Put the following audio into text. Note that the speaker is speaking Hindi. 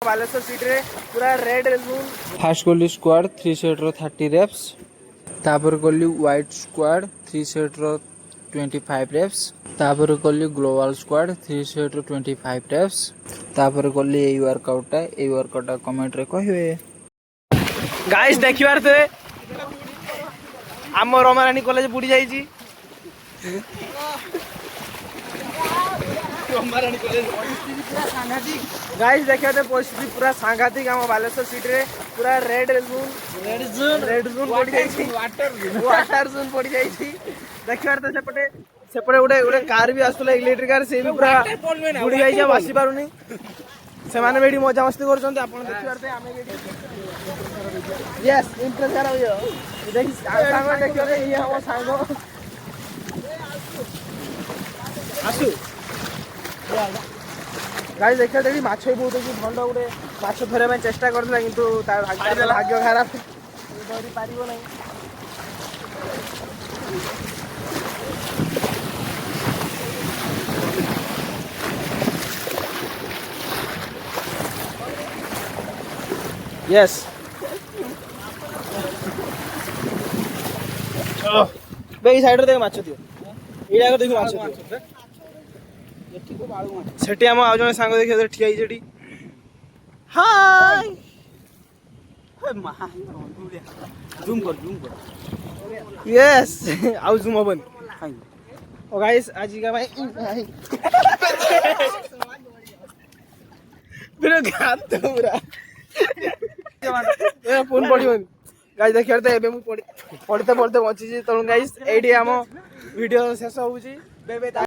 बालेश्वर सीट रे पूरा रेड जोन। फास्ट गोली स्क्वाड 3 सेट रो 30 रेप्स तापर गोली व्हाइट स्क्वाड 3 सेट रो 25 रेप्स तापर गोली ग्लोबल स्क्वाड 3 सेट रो 25 रेप्स तापर गोली ए वर्कआउट कमेंट रे कहिवे गाइस देखिबार थे आम रमाराणी कॉलेज बुड़ी जाइए गाइस देखिए थे परिस्थिति पूरा सांघातिक आम बालेश्वर सीट रे पूरा रेड जोन पड़ जाइए वाटर जोन पड़ जाइए देखिबार थे सेपटे सेपटे गोटे गोटे कार भी आसुला इलेक्ट्रिक कार से भी पूरा बुड़ी जाइए आसी पारुनी से माने बेडी मजा मस्ती करछन्ते आपण देखिबार थे आमे बेडी यस इंप्रेस करा हो देखि सांग देखियो रे ये हम सांग आसु गाइस देखियो देखि माछ बहुत कि भंडा गोटे माछ धरे में चेष्टा करथला किंतु तार भाग्य खराब धरि पारिबो नै यस बे साइड रे देख माछ दियो एडा को देखो माछ दियो एठी को बाळू माछ सेठी हम आ जने सांग देखि ठिया ही सेठी हाय हे महा जूम कर यस आउ जूम हबन ओ गाइस आज का भाई बिना गात तो पूरा फोन पड़िबन गाइस देखियार ते एबे मु पड़ते बंची छी तणु गाइस एडी हम वीडियो शेष होउची बे